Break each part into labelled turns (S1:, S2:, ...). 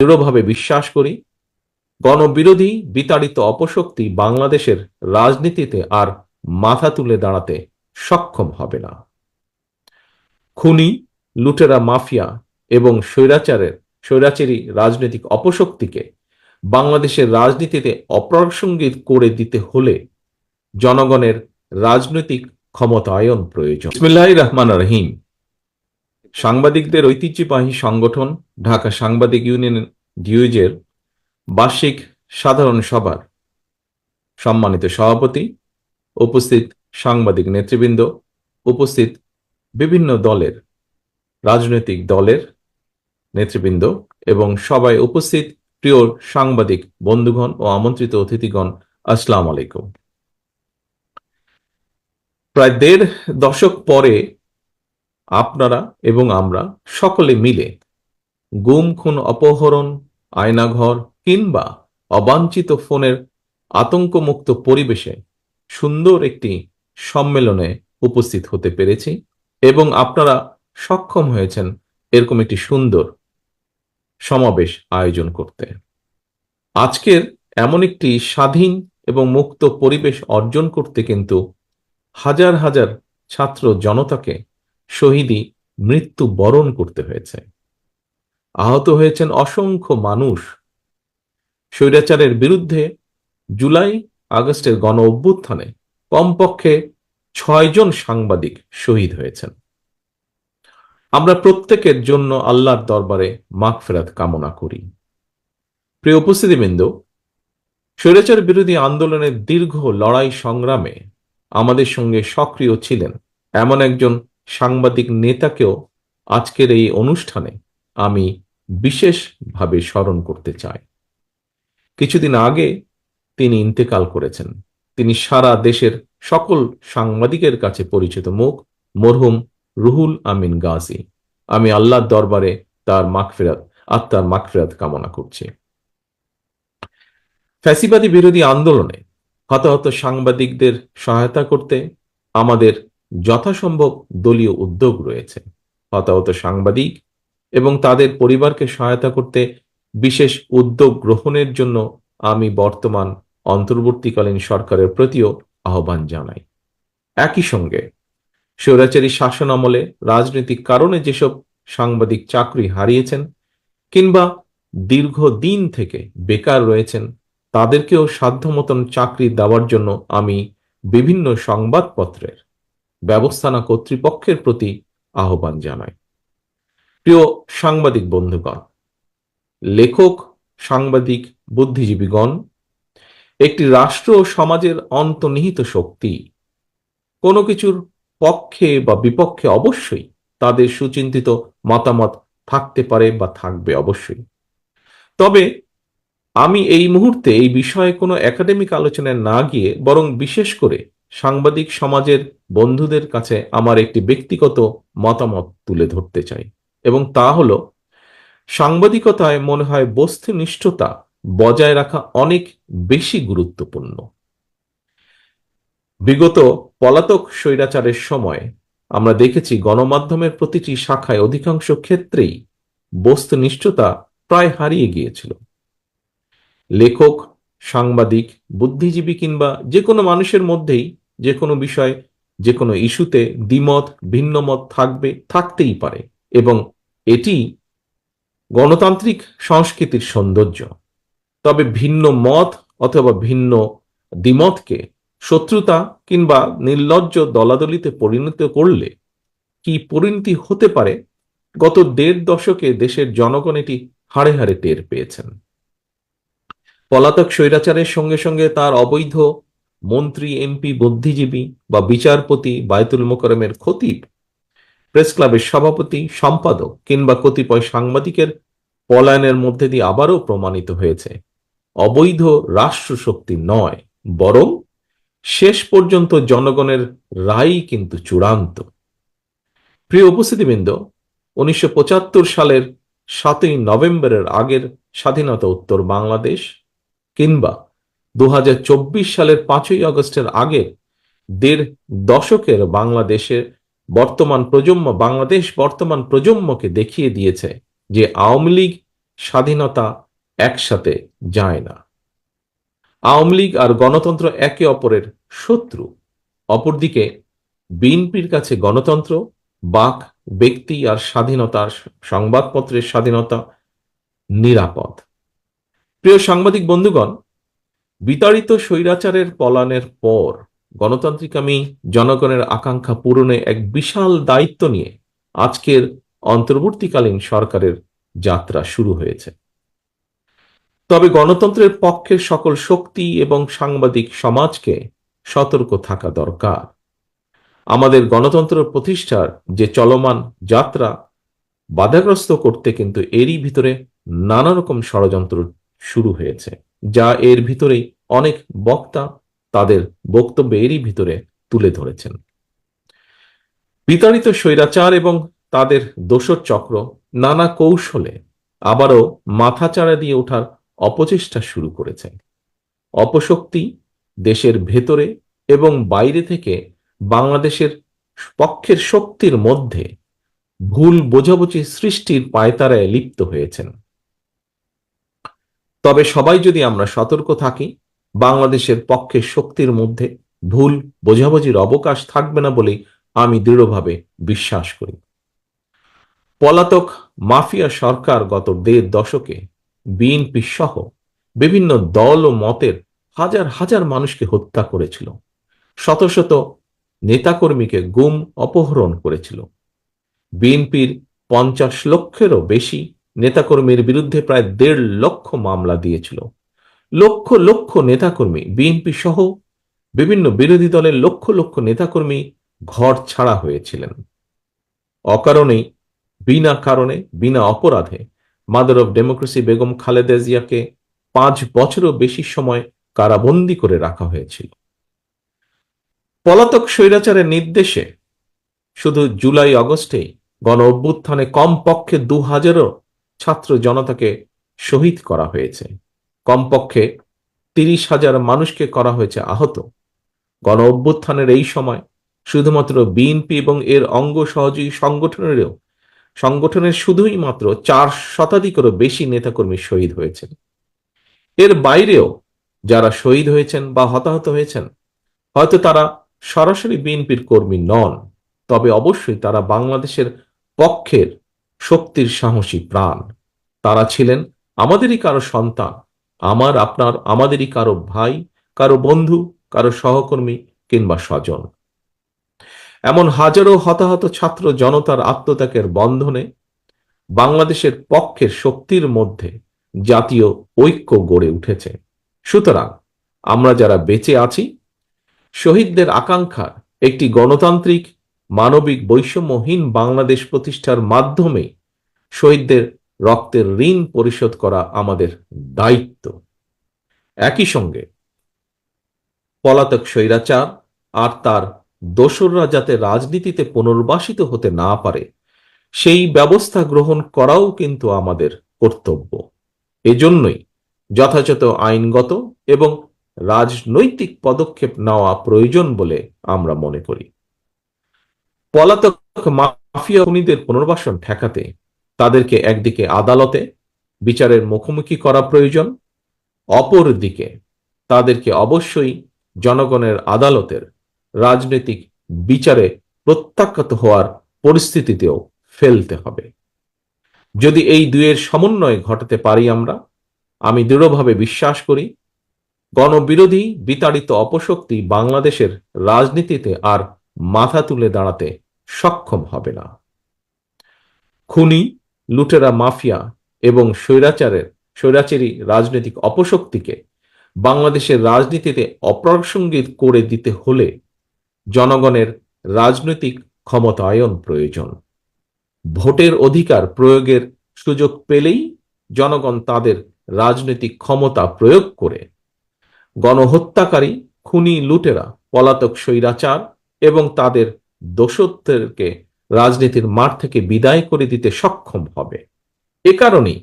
S1: দৃঢ়ভাবে বিশ্বাস করি, গণবিরোধী বিতাড়িত অপশক্তি বাংলাদেশের রাজনীতিতে আর মাথা তুলে দাঁড়াতে সক্ষম হবে না। খুনি, লুটেরা মাফিয়া এবং স্বৈরাচারী রাজনৈতিক অপশক্তিকে বাংলাদেশের রাজনীতিতে অপ্রাসঙ্গিক করে দিতে হলে জনগণের রাজনৈতিক ক্ষমতায়ন প্রয়োজন। বিসমিল্লাহির রহমানির রহিম। সাংবাদিকদের ঐতিহ্যবাহী সংগঠন ঢাকা সাংবাদিক ইউনিয়ন ডিউজের বার্ষিক সাধারণ সভার সম্মানিত সভাপতি, উপস্থিত সাংবাদিক নেতৃবৃন্দ, উপস্থিত বিভিন্ন রাজনৈতিক দলের নেতৃবৃন্দ এবং সবাই উপস্থিত প্রিয় সাংবাদিক বন্ধুগণ ও আমন্ত্রিত অতিথিগণ, আসসালামু আলাইকুম। প্রায় ১.৫ দশক পরে আপনারা এবং আমরা সকলে মিলে গুম, খুন, অপহরণ, আয়নাঘর কিংবা অবাঞ্ছিত ফোনের আতঙ্কমুক্ত পরিবেশে সুন্দর একটি সম্মেলনে উপস্থিত হতে পেরেছি এবং আপনারা সক্ষম হয়েছেন এরকম একটি সুন্দর সমাবেশ আয়োজন করতে। আজকের এমন একটি স্বাধীন এবং মুক্ত পরিবেশ অর্জন করতে কিন্তু হাজার হাজার ছাত্র জনতাকে শহীদি মৃত্যু বরণ করতে হয়েছে। আহত হয়েছেন অসংখ্য মানুষ। স্বৈরাচারের বিরুদ্ধে জুলাই আগস্টের গণ অভ্যুত্থানে কমপক্ষে ৬ জন সাংবাদিক শহীদ হয়েছেন। আমরা প্রত্যেকের জন্য আল্লাহর দরবারে মাগফিরাত কামনা করি। প্রিয় উপস্থিতিবৃন্দ, স্বৈরাচার বিরোধী আন্দোলনের দীর্ঘ লড়াই সংগ্রামে আমাদের সঙ্গে সক্রিয় ছিলেন এমন একজন সাংবাদিক নেতাকেও আজকের এই অনুষ্ঠানে আমি বিশেষভাবে স্মরণ করতে চাই। কিছুদিন আগে তিনি ইন্তেকাল করেছেন। তিনি সারা দেশের সকল সাংবাদিকের কাছে পরিচিত মুখ, মরহুম রুহুল আমিন গাজী। আমি আল্লাহর দরবারে তার আত্মার মাগফিরাত কামনা করছি। ফ্যাসিবাদী বিরোধী আন্দোলনে হতাহত সাংবাদিকদের সহায়তা করতে আমাদের যথাসম্ভব দলীয় উদ্যোগ রয়েছে। হতাহত সাংবাদিক এবং তাদের পরিবারকে সহায়তা করতে বিশেষ উদ্যোগ গ্রহণের জন্য আমি বর্তমান অন্তর্বর্তীকালীন সরকারের প্রতিও আহ্বান জানাই। একই সঙ্গে স্বৈরাচারী শাসন আমলে রাজনৈতিক কারণে যেসব সাংবাদিক চাকরি হারিয়েছেন কিংবা দীর্ঘদিন থেকে বেকার রয়েছেন, তাদেরকেও সাধ্যমতন চাকরি দেওয়ার জন্য আমি বিভিন্ন সংবাদপত্রের ব্যবস্থাপনা কর্তৃপক্ষের প্রতি আহ্বান জানাই। প্রিয় সাংবাদিক বন্ধুগণ, লেখক, সাংবাদিক, বুদ্ধিজীবীগণ একটি রাষ্ট্র ও সমাজের অন্তর্নিহিত শক্তি। কোনো কিছুর পক্ষে বা বিপক্ষে অবশ্যই তাদের সুচিন্তিত মতামত থাকতে পারে বা থাকবে অবশ্যই। তবে আমি এই মুহূর্তে এই বিষয়ে কোনো একাডেমিক আলোচনায় না গিয়ে বরং বিশেষ করে সাংবাদিক সমাজের বন্ধুদের কাছে আমার একটি ব্যক্তিগত মতামত তুলে ধরতে চাই, এবং তা হলো সাংবাদিকতায় মনে হয় বস্তুনিষ্ঠতা বজায় রাখা অনেক বেশি গুরুত্বপূর্ণ। বিগত পলাতক স্বৈরাচারের সময় আমরা দেখেছি গণমাধ্যমের প্রতিটি শাখায় অধিকাংশ ক্ষেত্রেই বস্তুনিষ্ঠতা প্রায় হারিয়ে গিয়েছিল। লেখক, সাংবাদিক, বুদ্ধিজীবী কিংবা যে কোনো মানুষের মধ্যেই যে কোনো বিষয়, যে কোনো ইস্যুতে দ্বিমত, ভিন্নমত থাকতেই পারে, এবং এটি গণতান্ত্রিক সংস্কৃতির সৌন্দর্য। তবে ভিন্ন মত অথবা ভিন্ন দ্বিমতকে শত্রুতা কিংবা নির্লজ্জ দলাদলিতে পরিণত করলে কি পরিণতি হতে পারে, গত ১.৫ দশকে দেশের জনগণ এটি হাড়ে হাড়ে টের পেয়েছেন। পলাতক স্বৈরাচারের সঙ্গে সঙ্গে তার অবৈধ মন্ত্রী, এমপি, বুদ্ধিজীবী বা বিচারপতি, বায়তুল মোকাররমের খতিব, প্রেস ক্লাবের সভাপতি, সম্পাদক কিংবা কতিপয় সাংবাদিকের পলায়নের মধ্যে দিয়ে আবারও প্রমাণিত হয়েছে অবৈধ রাষ্ট্রশক্তি নয়, বরং শেষ পর্যন্ত জনগণের রায়ই কিন্তু চূড়ান্ত। প্রিয় উপস্থিতিবৃন্দ, ১৯৭৫ সালের ৭ই নভেম্বরের আগের স্বাধীনতা উত্তর বাংলাদেশ কিংবা ২০২৪ সালের ৫ই আগস্টের আগের ১.৫ দশকের বাংলাদেশ বর্তমান প্রজন্মকে দেখিয়ে দিয়েছে যে আওয়ামী লীগ স্বাধীনতা একসাথে যায় না। আওয়ামী লীগ আর গণতন্ত্র একে অপরের শত্রু। অপরদিকে বিএনপির কাছে গণতন্ত্র, বাক, ব্যক্তি আর স্বাধীনতা, সংবাদপত্রের স্বাধীনতা নিরাপদ। প্রিয় সাংবাদিক বন্ধুগণ, বিতাড়িত স্বৈরাচারের পলায়নের পর গণতান্ত্রিকামী জনগণের আকাঙ্ক্ষা পূরণে এক বিশাল দায়িত্ব নিয়ে আজকের অন্তর্বর্তীকালীন সরকারের যাত্রা শুরু হয়েছে। তবে গণতন্ত্রের পক্ষের সকল শক্তি এবং সাংবাদিক সমাজকে সতর্ক থাকা দরকার। আমাদের গণতন্ত্র প্রতিষ্ঠার যে চলমান যাত্রা বাধাগ্রস্ত করতে কিন্তু এরই ভিতরে নানা রকম ষড়যন্ত্র শুরু হয়েছে, যা এর ভিতরেই অনেক বক্তা তাদের বক্তব্যে এরই ভিতরে তুলে ধরেছেন। বিতাড়িত স্বৈরাচার এবং তাদের দোসর চক্র নানা কৌশলে আবারও মাথাচাড়া দিয়ে ওঠার অপচেষ্টা শুরু করেছে। অপশক্তি দেশের ভেতরে এবং বাইরে থেকে বাংলাদেশের পক্ষের শক্তির মধ্যে ভুল বোঝাবুঝি সৃষ্টির পায়তারায় লিপ্ত হয়েছেন। তবে সবাই যদি আমরা সতর্ক থাকি, বাংলাদেশের পক্ষের শক্তির মধ্যে ভুল বোঝাবুঝির অবকাশ থাকবে না বলেই আমি দৃঢ়ভাবে বিশ্বাস করি। পলাতক মাফিয়া সরকার গত ১.৫ দশকে বিএনপি সহ বিভিন্ন দল ও মতের হাজার হাজার মানুষকে হত্যা করেছিল, শত শত নেতাকর্মীকে গুম অপহরণ করেছিল। বিএনপির ৫০ লক্ষেরও বেশি নেতাকর্মীর বিরুদ্ধে প্রায় ১.৫ লক্ষ মামলা দিয়েছিল। লক্ষ লক্ষ নেতাকর্মী, বিএনপি সহ বিভিন্ন বিরোধী দলের লক্ষ লক্ষ নেতাকর্মী ঘর ছাড়া হয়েছিলেন। অকারণেই, বিনা কারণে, বিনা অপরাধে mother of democracy Begum Khaleda জিয়াকে ৫ বছরও বেশি সময় কারাবন্দী করে রাখা হয়েছিল। পলাতক স্বৈরাচারের নির্দেশে শুধু জুলাই আগস্টেই গণ অভ্যুত্থানে কমপক্ষে ২,০০০ ছাত্র জনতাকে শহীদ করা হয়েছে, কমপক্ষে ৩০,০০০ মানুষকে করা হয়েছে আহত। গণ অভ্যুত্থানের এই সময় শুধুমাত্র বিএনপি এবং এর অঙ্গ সহযোগী সংগঠনের শুধুই মাত্র ৪ শতাধিকেরও বেশি নেতাকর্মী শহীদ হয়েছেন। এর বাইরেও যারা শহীদ হয়েছেন বা হতাহত হয়েছেন, হয়তো তারা সরাসরি বিএনপির কর্মী নন, তবে অবশ্যই তারা বাংলাদেশের পক্ষের শক্তির সাহসী প্রাণ। তারা ছিলেন আমাদেরই কারো সন্তান, আমাদেরই কারো ভাই, কারো বন্ধু, কারো সহকর্মী কিংবা স্বজন। এমন হাজারো হতাহত ছাত্র জনতার আত্মত্যাগের বন্ধনে বাংলাদেশের পক্ষের শক্তির মধ্যে জাতীয় ঐক্য গড়ে উঠেছে। সুতরাং আমরা যারা বেঁচে আছি, শহীদদের আকাঙ্ক্ষার একটি গণতান্ত্রিক, মানবিক, বৈষম্যহীন বাংলাদেশ প্রতিষ্ঠার মাধ্যমে শহীদদের রক্তের ঋণ পরিশোধ করা আমাদের দায়িত্ব। একই সঙ্গে পলাতক স্বৈরাচার আর তার দোসররা যাতে রাজনীতিতে পুনর্বাসিত হতে না পারে, সেই ব্যবস্থা গ্রহণ করাও কিন্তু আমাদের কর্তব্য। এজন্যই যথাযথ আইনগত এবং রাজনৈতিক পদক্ষেপ নেওয়া প্রয়োজন বলে আমরা মনে করি। পলাতক মাফিয়া খুনিদের পুনর্বাসন ঠেকাতে তাদেরকে একদিকে আদালতে বিচারের মুখোমুখি করা প্রয়োজন, অপরদিকে তাদেরকে অবশ্যই জনগণের আদালতের রাজনৈতিক বিচারে প্রত্যাখ্যাত হওয়ার পরিস্থিতিতেও ফেলতে হবে। যদি এই দুয়ের সমন্বয় ঘটাতে পারি আমি দৃঢ়ভাবে বিশ্বাস করি গণবিরোধী বিতাড়িত অপশক্তি বাংলাদেশের রাজনীতিতে আর মাথা তুলে দাঁড়াতে সক্ষম হবে না। খুনি, লুটেরা মাফিয়া এবং স্বৈরাচারী রাজনৈতিক অপশক্তিকে বাংলাদেশের রাজনীতিতে অপ্রাসঙ্গিক করে দিতে হলে জনগণের রাজনৈতিক ক্ষমতায়ন প্রয়োজন। ভোটের অধিকার প্রয়োগের সুযোগ পেলেই জনগণ তাদের রাজনৈতিক ক্ষমতা প্রয়োগ করে গণহত্যাকারী, খুনি, লুটেরা, পলাতক স্বৈরাচার এবং তাদের দোসরদেরকে রাজনীতির মাঠ থেকে বিদায় করে দিতে সক্ষম হবে। এ কারণেই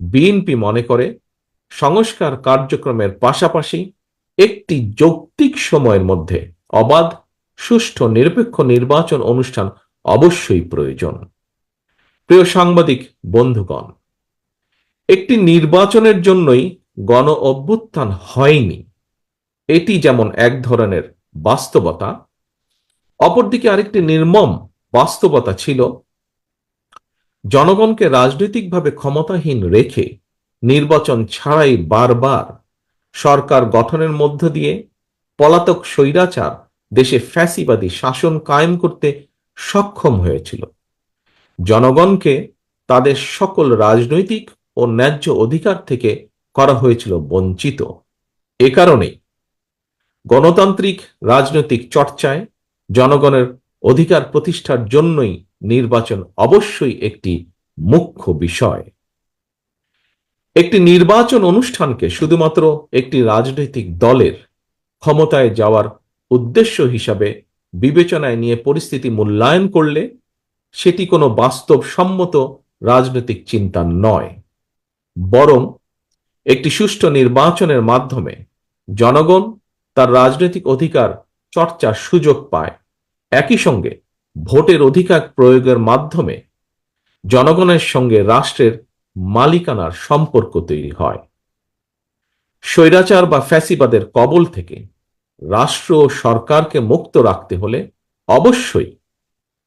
S1: বিএনপি মনে করে সংস্কার কার্যক্রমের পাশাপাশি একটি যৌক্তিক সময়ের মধ্যে অবাধ, সুষ্ঠু, নিরপেক্ষ নির্বাচন অনুষ্ঠান অবশ্যই প্রয়োজন। প্রিয় সাংবাদিক বন্ধুগণ, একটি নির্বাচনের জন্যই গণ অভ্যুত্থান হয়নি, এটি যেমন এক ধরনের বাস্তবতা, অপরদিকে আরেকটি নির্মম বাস্তবতা ছিল জনগণকে রাজনৈতিকভাবে ক্ষমতাহীন রেখে নির্বাচন ছাড়াই বারবার সরকার গঠনের মধ্য দিয়ে পলাতক স্বৈরাচার দেশে ফ্যাসিবাদী শাসন কায়েম করতে সক্ষম হয়েছিল। জনগণকে তাদের সকল রাজনৈতিক ও ন্যায্য অধিকার থেকে করা হয়েছিল বঞ্চিত। এ কারণেই গণতান্ত্রিক রাজনৈতিক চর্চায় জনগণের অধিকার প্রতিষ্ঠার জন্যই নির্বাচন অবশ্যই একটি মুখ্য বিষয়। একটি নির্বাচন অনুষ্ঠানকে শুধুমাত্র একটি রাজনৈতিক দলের ক্ষমতায় যাওয়ার উদ্দেশ্য হিসাবে বিবেচনায় নিয়ে পরিস্থিতি মূল্যায়ন করলে সেটি কোনো বাস্তবসম্মত রাজনৈতিক চিন্তা নয়, বরং একটি সুষ্ঠু নির্বাচনের মাধ্যমে জনগণ তার রাজনৈতিক অধিকার চর্চার সুযোগ পায়। একই সঙ্গে ভোটের অধিকার প্রয়োগের মাধ্যমে জনগণের সঙ্গে রাষ্ট্রের মালিকানার সম্পর্ক তৈরি হয়। স্বৈরাচার বা ফ্যাসিবাদের কবল থেকে রাষ্ট্র ও সরকারকে মুক্ত রাখতে হলে অবশ্যই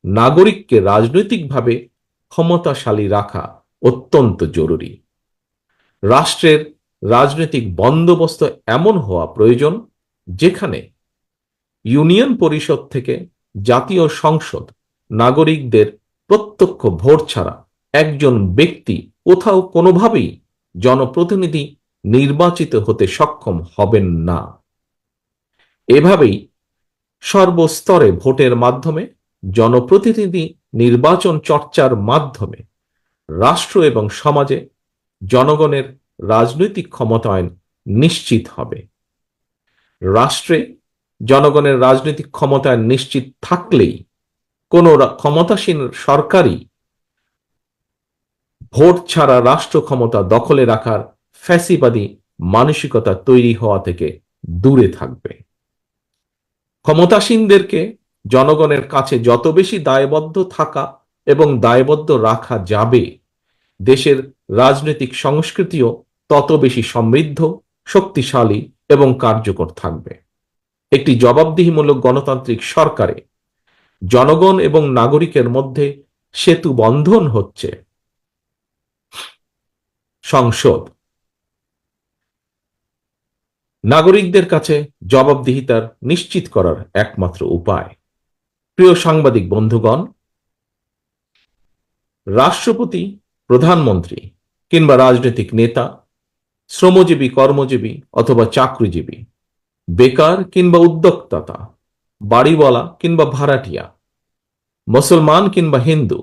S1: নাগরিককে রাজনৈতিকভাবে ক্ষমতাশালী রাখা অত্যন্ত জরুরি। রাষ্ট্রের রাজনৈতিক বন্দোবস্ত এমন হওয়া প্রয়োজন যেখানে ইউনিয়ন পরিষদ থেকে জাতীয় সংসদ নাগরিকদের প্রত্যক্ষ ভোট ছাড়া একজন ব্যক্তি কোথাও কোনোভাবেই জনপ্রতিনিধি নির্বাচিত হতে সক্ষম হবেন না। এভাবেই সর্বস্তরে ভোটের মাধ্যমে জনপ্রতিনিধি নির্বাচন চর্চার মাধ্যমে রাষ্ট্র এবং সমাজে জনগণের রাজনৈতিক ক্ষমতায়ন নিশ্চিত হবে। রাষ্ট্রে জনগণের রাজনৈতিক ক্ষমতায়ন নিশ্চিত থাকলেই কোনো ক্ষমতাসীন সরকারই ভোট ছাড়া রাষ্ট্র ক্ষমতা দখলে রাখার ফ্যাসিবাদী মানসিকতা তৈরি হওয়া থেকে দূরে থাকবে। ক্ষমতাসীনদেরকে জনগণের কাছে যত বেশি দায়বদ্ধ থাকা এবং দায়বদ্ধ রাখা যাবে, দেশের রাজনৈতিক সংস্কৃতিও তত বেশি সমৃদ্ধ, শক্তিশালী এবং কার্যকর থাকবে। একটি জবাবদিহিমূলক গণতান্ত্রিক সরকারে জনগণ এবং নাগরিকের মধ্যে সেতু বন্ধন হচ্ছে সংসদ। নাগরিকদের কাছে জবাবদিহিতার নিশ্চিত করার একমাত্র উপায়। প্রিয় সাংবাদিক বন্ধুগণ, রাষ্ট্রপতি, প্রধানমন্ত্রী কিংবা রাজনৈতিক নেতা, শ্রমজীবী, কর্মজীবী অথবা চাকরিজীবী, বেকার কিংবা উদ্যোক্তা, বাড়িওয়ালা কিংবা ভাড়াটিয়া, মুসলমান কিংবা হিন্দু,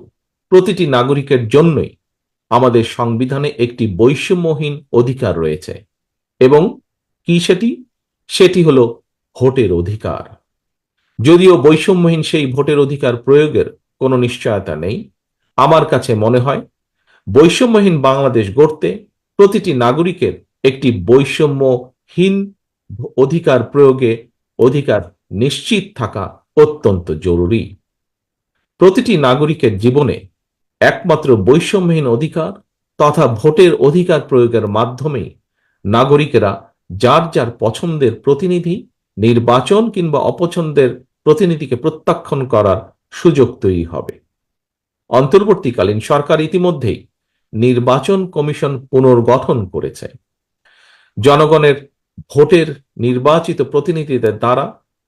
S1: প্রতিটি নাগরিকের জন্যই আমাদের সংবিধানে একটি বৈষম্যহীন অধিকার রয়েছে। এবং কি সেটি হলো ভোটের অধিকার। যদিও বৈষম্যহীন সেই ভোটের অধিকার প্রয়োগের কোনো নিশ্চয়তা নেই, আমার কাছে মনে হয় বৈষম্যহীন বাংলাদেশ গড়তে প্রতিটি নাগরিকের একটি বৈষম্যহীন অধিকার প্রয়োগে অধিকার নিশ্চিত থাকা অত্যন্ত জরুরি। প্রতিটি নাগরিকের জীবনে একমাত্র বৈষম্যহীন অধিকার তথা ভোটের অধিকার প্রয়োগের মাধ্যমেই নাগরিকেরা যার যার পছন্দের প্রতিনিধি নির্বাচন কিংবা অপছন্দের প্রতিনিধিকে প্রত্যাখ্যান করার সুযোগ তৈরি হবে। অন্তর্বর্তীকালীন সরকার ইতিমধ্যেই নির্বাচন কমিশন পুনর্গঠন করেছে। জনগণের ভোটের নির্বাচিত প্রতিনিধিদের দ্বারা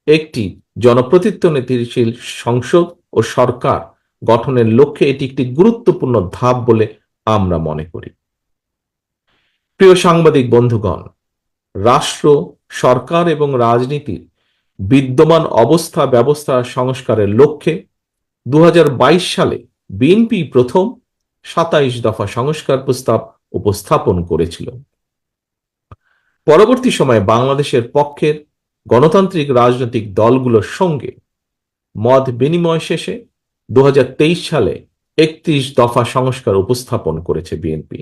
S1: একটি জনপ্রতিনিধিশীল সংসদ ও সরকার গঠনের লক্ষ্যে এটি একটি গুরুত্বপূর্ণ ধাপ বলে আমরা মনে করি। প্রিয় সাংবাদিক বন্ধুগণ, রাষ্ট্র, সরকার এবং রাজনীতির বিদ্যমান অবস্থা ব্যবস্থা সংস্কারের লক্ষ্যে 2022 সালে বিএনপি প্রথম 27 দফা সংস্কার প্রস্তাব উপস্থাপন করেছিল। পরবর্তী সময়ে বাংলাদেশের পক্ষের গণতান্ত্রিক রাজনৈতিক দলগুলোর সঙ্গে মত বিনিময় শেষে 2023 সালে 31 দফা সংস্কার উপস্থাপন করেছে বিএনপি।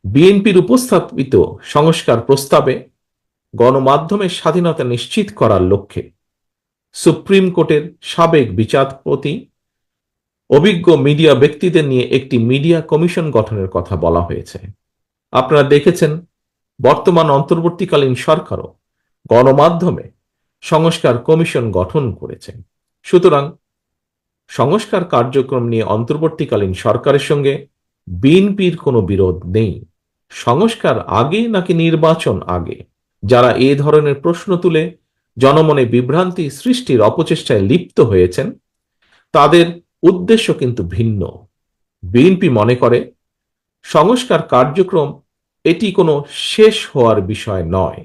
S1: বিএনপির উপস্থাপিত সংস্কার প্রস্তাবে গণমাধ্যমের স্বাধীনতা নিশ্চিত করার লক্ষ্যে সুপ্রিম কোর্টের সাবেক বিচারপতি অভিজ্ঞ মিডিয়া ব্যক্তিদের নিয়ে একটি মিডিয়া কমিশন গঠনের কথা বলা হয়েছে। আপনারা দেখেছেন বর্তমান অন্তর্বর্তীকালীন সরকারও গণমাধ্যমে সংস্কার কমিশন গঠন করেছে। সুতরাং সংস্কার কার্যক্রম নিয়ে অন্তর্বর্তীকালীন সরকারের সঙ্গে বিএনপির কোনো বিরোধ নেই। সংস্কার আগে নাকি নির্বাচন আগে, যারা এ ধরনের প্রশ্ন তুলে জনমনে বিভ্রান্তি সৃষ্টির অপচেষ্টায় লিপ্ত হয়েছেন, তাদের উদ্দেশ্য কিন্তু ভিন্ন। বিএনপি মনে করে সংস্কার কার্যক্রম এটি কোনো শেষ হওয়ার বিষয় নয়।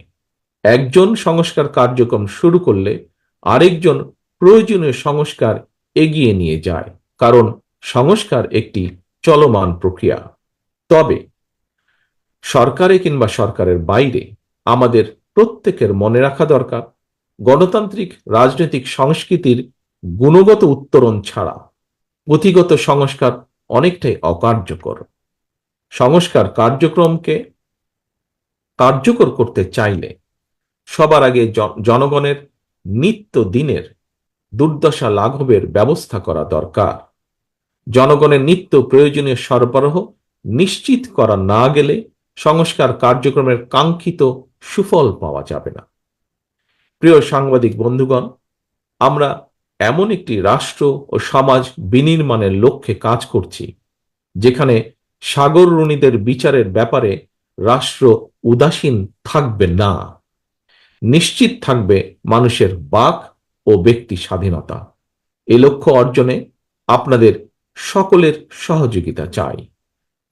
S1: একজন সংস্কার কার্যক্রম শুরু করলে আরেকজন প্রয়োজনীয় সংস্কার এগিয়ে নিয়ে যায়, কারণ সংস্কার একটি চলমান প্রক্রিয়া। তবে সরকারে কিংবা সরকারের বাইরে আমাদের প্রত্যেকের মনে রাখা দরকার, গণতান্ত্রিক রাজনৈতিক সংস্কৃতির গুণগত উত্তরণ ছাড়া পুঁথিগত সংস্কার অনেকটাই অকার্যকর। সংস্কার কার্যক্রমকে কার্যকর করতে চাইলে সবার আগে জনগণের নিত্য দিনের দুর্দশা লাঘবের ব্যবস্থা করা দরকার। জনগণের নিত্য প্রয়োজনীয় সরবরাহ নিশ্চিত করা না গেলে সংস্কার কার্যক্রমের কাঙ্ক্ষিত সুফল পাওয়া যাবে না। প্রিয় সাংবাদিক বন্ধুগণ, আমরা এমন একটি রাষ্ট্র ও সমাজ বিনির্মাণের লক্ষ্যে কাজ করছি যেখানে সাগররুণীদের বিচারের ব্যাপারে রাষ্ট্র উদাসীন থাকবে না। নিশ্চিত থাকবে মানুষের বাক ও ব্যক্তি স্বাধীনতা। এ লক্ষ্য অর্জনে আপনাদের সকলের সহযোগিতা চাই।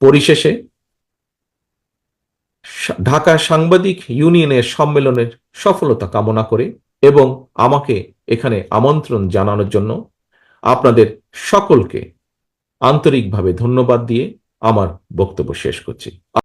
S1: পরিশেষে ঢাকা সাংবাদিক ইউনিয়নের সম্মেলনের সফলতা কামনা করে এবং আমাকে এখানে আমন্ত্রণ জানানোর জন্য আপনাদের সকলকে আন্তরিকভাবে ধন্যবাদ দিয়ে আমার বক্তব্য শেষ করছি।